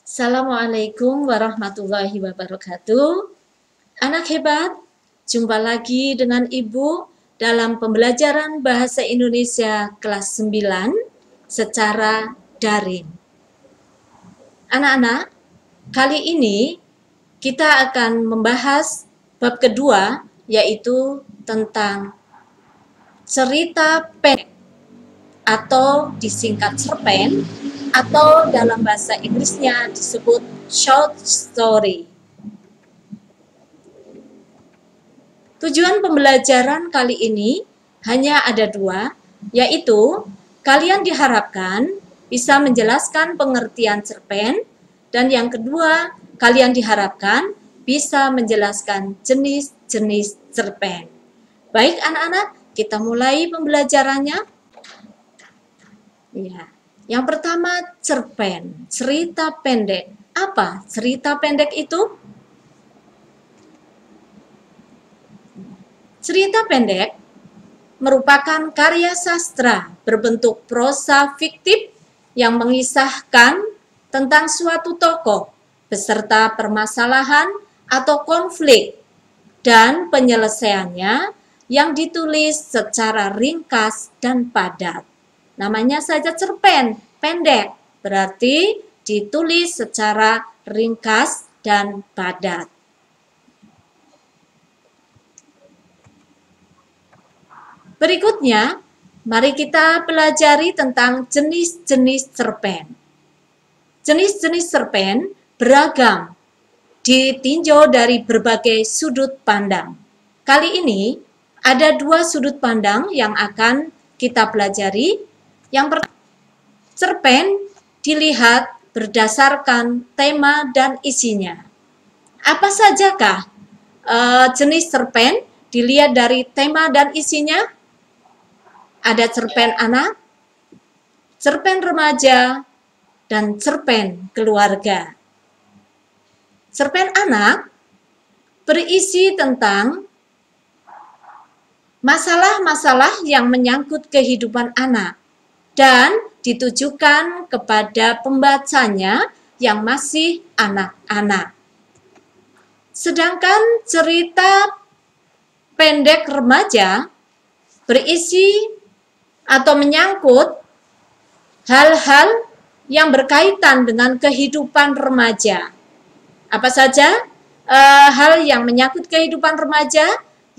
Assalamualaikum warahmatullahi wabarakatuh. Anak hebat, jumpa lagi dengan Ibu dalam pembelajaran Bahasa Indonesia kelas 9 secara daring. Anak-anak, kali ini kita akan membahas bab kedua, yaitu tentang cerita pendek atau disingkat cerpen, atau dalam bahasa Inggrisnya disebut short story. Tujuan pembelajaran kali ini hanya ada dua, yaitu kalian diharapkan bisa menjelaskan pengertian cerpen, dan yang kedua, kalian diharapkan bisa menjelaskan jenis-jenis cerpen. Baik anak-anak, kita mulai pembelajarannya. Ya. Yang pertama, cerpen, cerita pendek. Apa cerita pendek itu? Cerita pendek merupakan karya sastra berbentuk prosa fiktif yang mengisahkan tentang suatu tokoh beserta permasalahan atau konflik dan penyelesaiannya yang ditulis secara ringkas dan padat. Namanya saja cerpen, pendek, berarti ditulis secara ringkas dan padat. Berikutnya, mari kita pelajari tentang jenis-jenis cerpen. Jenis-jenis cerpen beragam, ditinjau dari berbagai sudut pandang. Kali ini, ada dua sudut pandang yang akan kita pelajari. Yang pertama, cerpen dilihat berdasarkan tema dan isinya. Apa sajakah jenis cerpen dilihat dari tema dan isinya? Ada cerpen anak, cerpen remaja, dan cerpen keluarga. Cerpen anak berisi tentang masalah-masalah yang menyangkut kehidupan anak dan ditujukan kepada pembacanya yang masih anak-anak. Sedangkan cerita pendek remaja berisi atau menyangkut hal-hal yang berkaitan dengan kehidupan remaja. Apa saja hal yang menyangkut kehidupan remaja?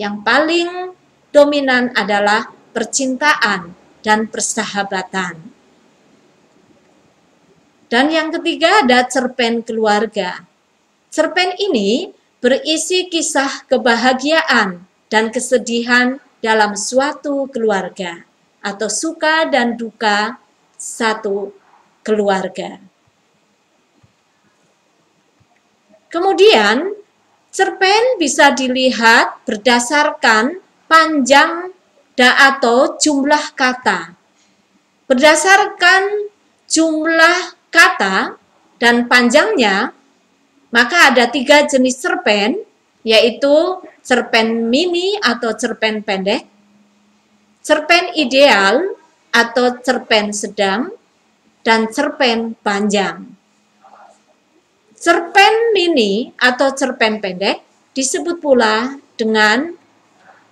Yang paling dominan adalah percintaan dan persahabatan. Dan yang ketiga ada cerpen keluarga. Cerpen ini berisi kisah kebahagiaan dan kesedihan dalam suatu keluarga atau suka dan duka satu keluarga. Kemudian, cerpen bisa dilihat berdasarkan panjang atau jumlah kata. Berdasarkan jumlah kata dan panjangnya, maka ada tiga jenis cerpen, yaitu cerpen mini atau cerpen pendek, cerpen ideal atau cerpen sedang, dan cerpen panjang. Cerpen mini atau cerpen pendek disebut pula dengan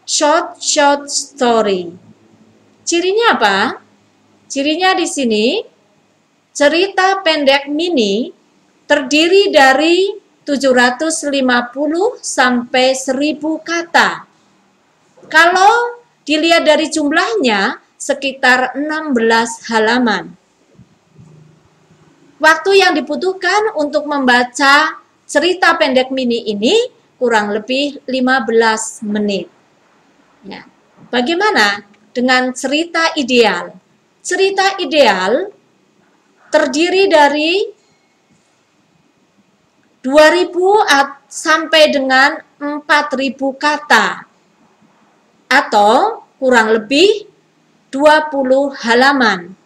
short story. Cirinya apa? Cirinya di sini, cerita pendek mini terdiri dari 750 sampai 1000 kata. Kalau dilihat dari jumlahnya, sekitar 16 halaman. Waktu yang dibutuhkan untuk membaca cerita pendek mini ini kurang lebih 15 menit. Ya. Bagaimana dengan cerita ideal? Cerita ideal terdiri dari 2000 sampai dengan 4000 kata atau kurang lebih 20 halaman.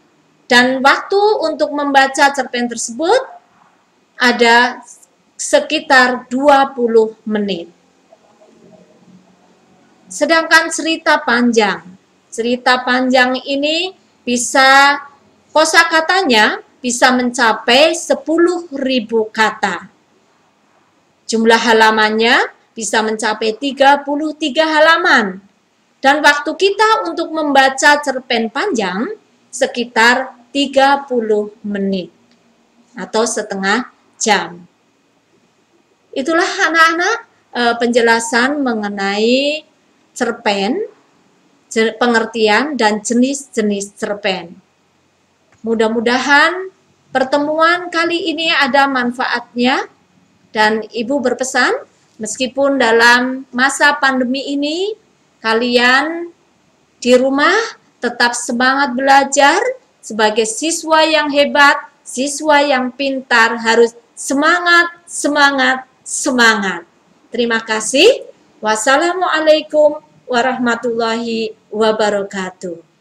Dan waktu untuk membaca cerpen tersebut ada sekitar 20 menit. Sedangkan cerita panjang ini bisa kosakatanya bisa mencapai 10.000 kata. Jumlah halamannya bisa mencapai 33 halaman. Dan waktu kita untuk membaca cerpen panjang sekitar 30 menit atau setengah jam. Itulah anak-anak penjelasan mengenai cerpen, pengertian dan jenis-jenis cerpen. Mudah-mudahan pertemuan kali ini ada manfaatnya dan Ibu berpesan meskipun dalam masa pandemi ini kalian di rumah tetap semangat belajar sebagai siswa yang hebat, siswa yang pintar, harus semangat, semangat, semangat. Terima kasih. Wassalamualaikum warahmatullahi wabarakatuh.